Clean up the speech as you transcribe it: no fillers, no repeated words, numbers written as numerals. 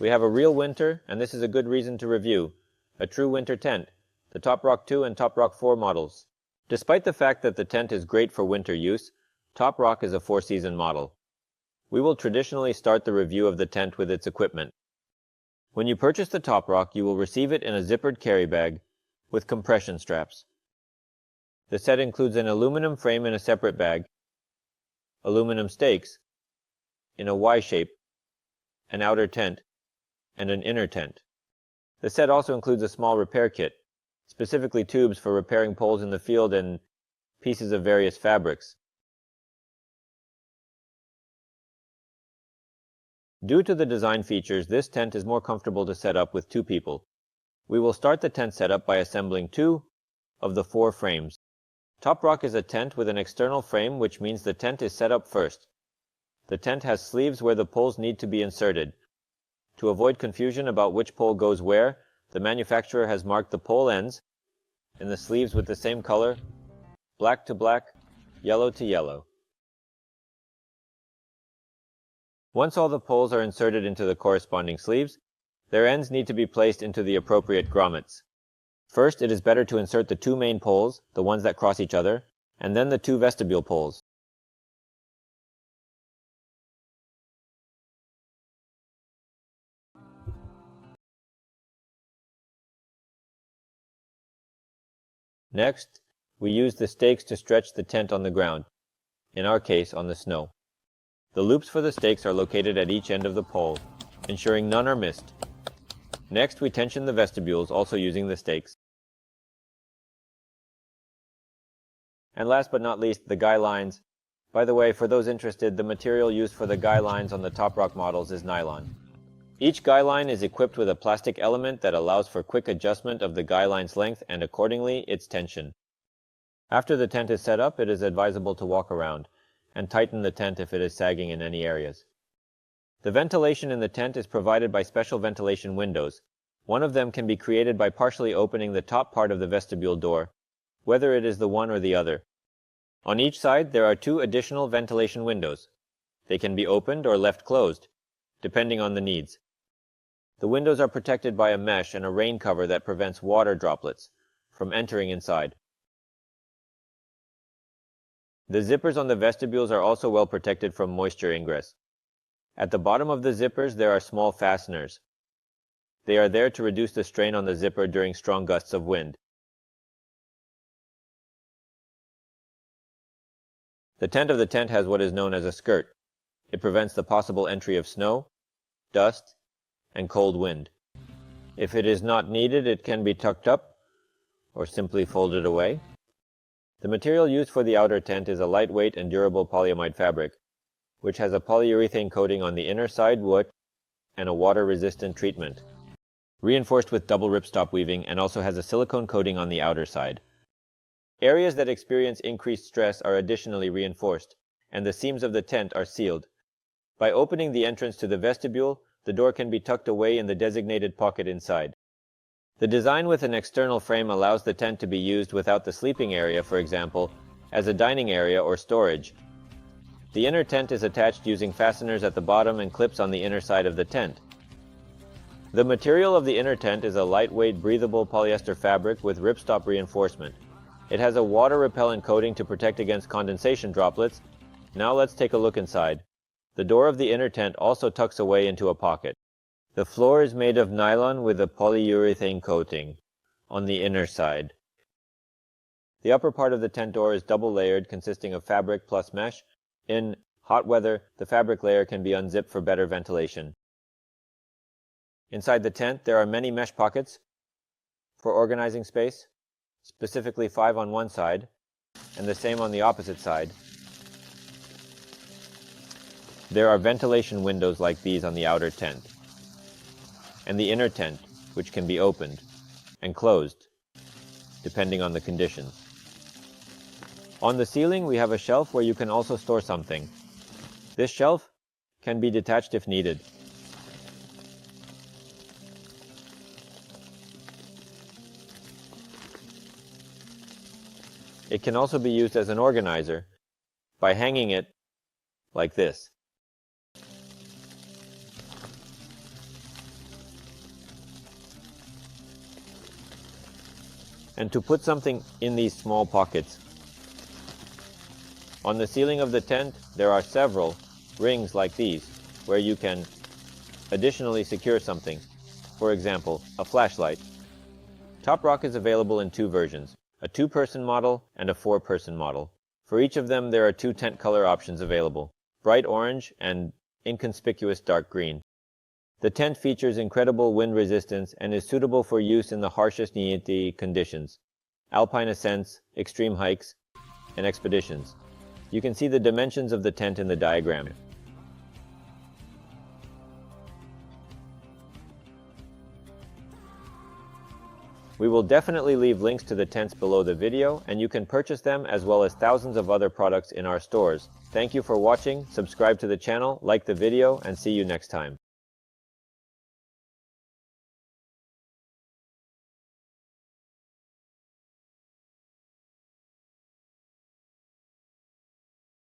We have a real winter, and this is a good reason to review. A true winter tent, the TopRock 2 and TopRock 4 models. Despite the fact that the tent is great for winter use, TopRock is a 4-season model. We will traditionally start the review of the tent with its equipment. When you purchase the TopRock, you will receive it in a zippered carry bag with compression straps. The set includes an aluminum frame in a separate bag, aluminum stakes in a Y shape, an outer tent, and an inner tent. The set also includes a small repair kit, specifically tubes for repairing poles in the field and pieces of various fabrics. Due to the design features, this tent is more comfortable to set up with 2 people. We will start the tent setup by assembling 2 of the 4 frames. TopRock is a tent with an external frame, which means the tent is set up first. The tent has sleeves where the poles need to be inserted. To avoid confusion about which pole goes where, the manufacturer has marked the pole ends in the sleeves with the same color, black to black, yellow to yellow. Once all the poles are inserted into the corresponding sleeves, their ends need to be placed into the appropriate grommets. First, it is better to insert the 2 main poles, the ones that cross each other, and then the 2 vestibule poles. Next, we use the stakes to stretch the tent on the ground, in our case on the snow. The loops for the stakes are located at each end of the pole, ensuring none are missed. Next, we tension the vestibules, also using the stakes. And last but not least, the guy lines. By the way, for those interested, the material used for the guy lines on the TopRock models is nylon. Each guy line is equipped with a plastic element that allows for quick adjustment of the guy line's length and accordingly its tension. After the tent is set up, it is advisable to walk around and tighten the tent if it is sagging in any areas. The ventilation in the tent is provided by special ventilation windows. One of them can be created by partially opening the top part of the vestibule door, whether it is the one or the other. On each side, there are 2 additional ventilation windows. They can be opened or left closed, depending on the needs. The windows are protected by a mesh and a rain cover that prevents water droplets from entering inside. The zippers on the vestibules are also well protected from moisture ingress. At the bottom of the zippers, there are small fasteners. They are there to reduce the strain on the zipper during strong gusts of wind. The tent of the tent has what is known as a skirt. It prevents the possible entry of snow, dust, and cold wind. If it is not needed, it can be tucked up or simply folded away. The material used for the outer tent is a lightweight and durable polyamide fabric, which has a polyurethane coating on the inner side wood and a water-resistant treatment, reinforced with double ripstop weaving, and also has a silicone coating on the outer side. Areas that experience increased stress are additionally reinforced, and the seams of the tent are sealed. By opening the entrance to the vestibule, the door can be tucked away in the designated pocket inside. The design with an external frame allows the tent to be used without the sleeping area, for example, as a dining area or storage. The inner tent is attached using fasteners at the bottom and clips on the inner side of the tent. The material of the inner tent is a lightweight, breathable polyester fabric with ripstop reinforcement. It has a water-repellent coating to protect against condensation droplets. Now let's take a look inside. The door of the inner tent also tucks away into a pocket. The floor is made of nylon with a polyurethane coating on the inner side. The upper part of the tent door is double-layered, consisting of fabric plus mesh. In hot weather, the fabric layer can be unzipped for better ventilation. Inside the tent, there are many mesh pockets for organizing space, specifically 5 on one side, and the same on the opposite side. There are ventilation windows like these on the outer tent, and the inner tent, which can be opened and closed, depending on the conditions. On the ceiling, we have a shelf where you can also store something. This shelf can be detached if needed. It can also be used as an organizer by hanging it like this. and to put something in these small pockets. On the ceiling of the tent, there are several rings like these, where you can additionally secure something, for example, a flashlight. TopRock is available in two versions, a 2-person model and a 4-person model. For each of them, there are 2 tent color options available, bright orange and inconspicuous dark green. The tent features incredible wind resistance and is suitable for use in the harshest humidity conditions, alpine ascents, extreme hikes, and expeditions. You can see the dimensions of the tent in the diagram. We will definitely leave links to the tents below the video, and you can purchase them as well as thousands of other products in our stores. Thank you for watching, subscribe to the channel, like the video, and see you next time.